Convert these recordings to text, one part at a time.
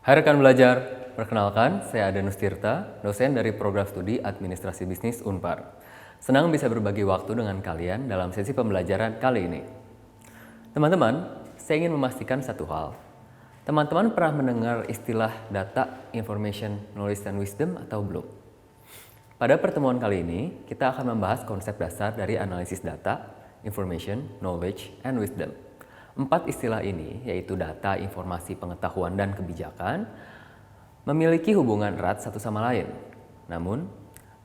Hai rekan belajar, perkenalkan saya Adanus Tirta, dosen dari program studi Administrasi Bisnis Unpar. Senang bisa berbagi waktu dengan kalian dalam sesi pembelajaran kali ini. Teman-teman, saya ingin memastikan satu hal. Teman-teman pernah mendengar istilah data, information, knowledge, dan wisdom atau belum? Pada pertemuan kali ini, kita akan membahas konsep dasar dari analisis data, information, knowledge, and wisdom. 4 istilah ini, yaitu data, informasi, pengetahuan, dan kebijakan, memiliki hubungan erat satu sama lain. Namun,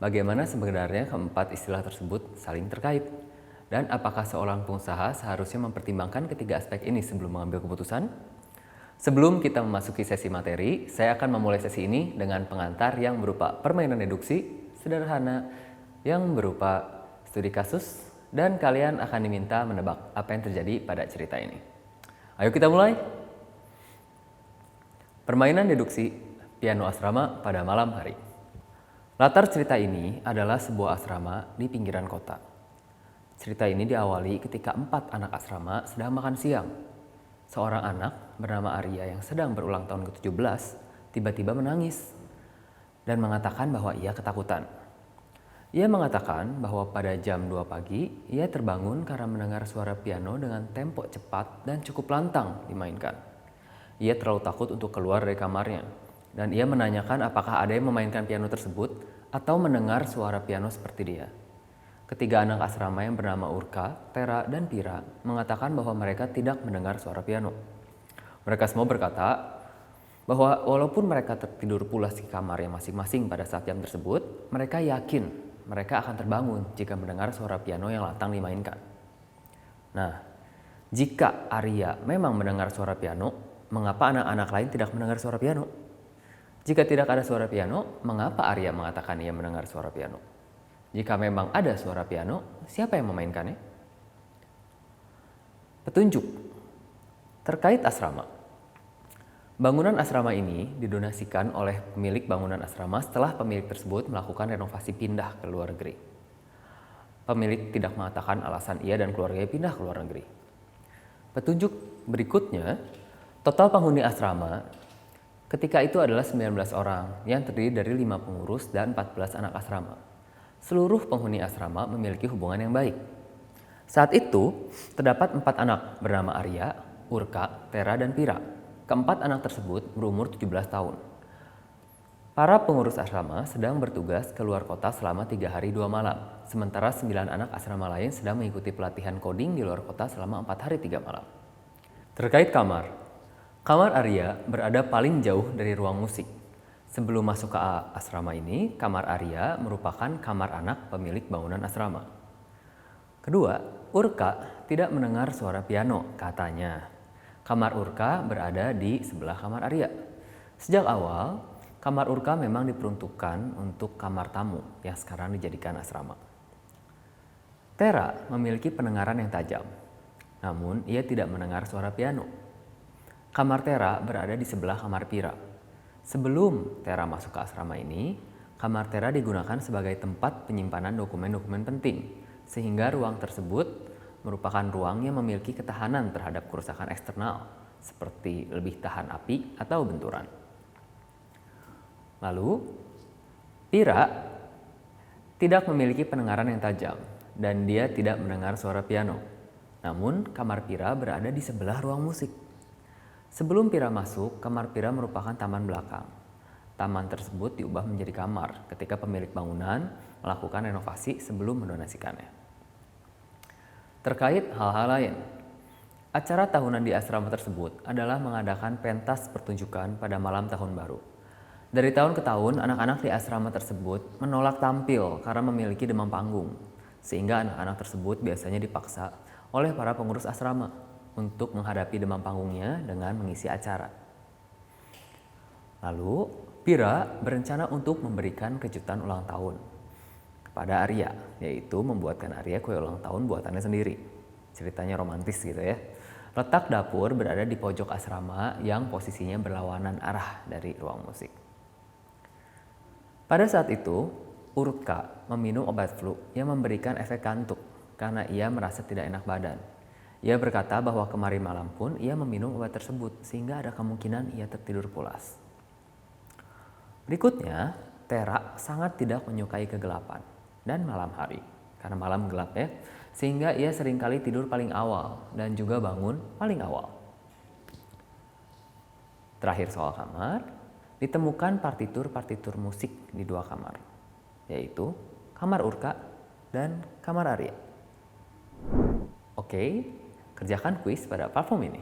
bagaimana sebenarnya keempat istilah tersebut saling terkait? Dan apakah seorang pengusaha seharusnya mempertimbangkan ketiga aspek ini sebelum mengambil keputusan? Sebelum kita memasuki sesi materi, saya akan memulai sesi ini dengan pengantar yang berupa permainan deduksi sederhana yang berupa studi kasus, dan kalian akan diminta menebak apa yang terjadi pada cerita ini. Ayo kita mulai. Permainan deduksi piano asrama pada malam hari. Latar cerita ini adalah sebuah asrama di pinggiran kota. Cerita ini diawali ketika 4 anak asrama sedang makan siang. Seorang anak bernama Arya yang sedang berulang tahun ke-17 tiba-tiba menangis dan mengatakan bahwa ia ketakutan. Ia mengatakan bahwa pada jam 2 pagi, ia terbangun karena mendengar suara piano dengan tempo cepat dan cukup lantang dimainkan. Ia terlalu takut untuk keluar dari kamarnya, dan ia menanyakan apakah ada yang memainkan piano tersebut atau mendengar suara piano seperti dia. Ketiga anak asrama yang bernama Urka, Tera, dan Pira mengatakan bahwa mereka tidak mendengar suara piano. Mereka semua berkata bahwa walaupun mereka tertidur pulas di kamarnya masing-masing pada saat jam tersebut, mereka yakin mereka akan terbangun jika mendengar suara piano yang lantang dimainkan. Nah, jika Arya memang mendengar suara piano, mengapa anak-anak lain tidak mendengar suara piano? Jika tidak ada suara piano, mengapa Arya mengatakan ia mendengar suara piano? Jika memang ada suara piano, siapa yang memainkannya? Petunjuk terkait asrama. Bangunan asrama ini didonasikan oleh pemilik bangunan asrama setelah pemilik tersebut melakukan renovasi pindah ke luar negeri. Pemilik tidak mengatakan alasan ia dan keluarganya pindah ke luar negeri. Petunjuk berikutnya, total penghuni asrama ketika itu adalah 19 orang yang terdiri dari 5 pengurus dan 14 anak asrama. Seluruh penghuni asrama memiliki hubungan yang baik. Saat itu, terdapat 4 anak bernama Arya, Urka, Tera, dan Pira. Keempat anak tersebut berumur 17 tahun. Para pengurus asrama sedang bertugas keluar kota selama 3 hari 2 malam, sementara 9 anak asrama lain sedang mengikuti pelatihan coding di luar kota selama 4 hari 3 malam. Terkait kamar, kamar Arya berada paling jauh dari ruang musik. Sebelum masuk ke asrama ini, kamar Arya merupakan kamar anak pemilik bangunan asrama. Kedua, Urka tidak mendengar suara piano, katanya. Kamar Urka berada di sebelah kamar Arya. Sejak awal, kamar Urka memang diperuntukkan untuk kamar tamu yang sekarang dijadikan asrama. Tera memiliki pendengaran yang tajam, namun ia tidak mendengar suara piano. Kamar Tera berada di sebelah kamar Pira. Sebelum Tera masuk ke asrama ini, kamar Tera digunakan sebagai tempat penyimpanan dokumen-dokumen penting, sehingga ruang tersebut merupakan ruang yang memiliki ketahanan terhadap kerusakan eksternal, seperti lebih tahan api atau benturan. Lalu, Pira tidak memiliki pendengaran yang tajam, dan dia tidak mendengar suara piano. Namun, kamar Pira berada di sebelah ruang musik. Sebelum Pira masuk, kamar Pira merupakan taman belakang. Taman tersebut diubah menjadi kamar ketika pemilik bangunan melakukan renovasi sebelum mendonasikannya. Terkait hal-hal lain, acara tahunan di asrama tersebut adalah mengadakan pentas pertunjukan pada malam tahun baru. Dari tahun ke tahun, anak-anak di asrama tersebut menolak tampil karena memiliki demam panggung, sehingga anak-anak tersebut biasanya dipaksa oleh para pengurus asrama untuk menghadapi demam panggungnya dengan mengisi acara. Lalu, Pira berencana untuk memberikan kejutan ulang tahun kepada Arya, yaitu membuatkan Arya kue ulang tahun buatannya sendiri. Ceritanya romantis gitu ya. Letak dapur berada di pojok asrama yang posisinya berlawanan arah dari ruang musik. Pada saat itu, Urka meminum obat flu yang memberikan efek kantuk karena ia merasa tidak enak badan. Ia berkata bahwa kemarin malam pun ia meminum obat tersebut sehingga ada kemungkinan ia tertidur pulas. Berikutnya, Tera sangat tidak menyukai kegelapan dan malam hari. Karena malam gelap ya, sehingga ia seringkali tidur paling awal dan juga bangun paling awal. Terakhir soal kamar, ditemukan partitur-partitur musik di 2 kamar, yaitu kamar Urka dan kamar Arya. Oke, kerjakan kuis pada platform ini.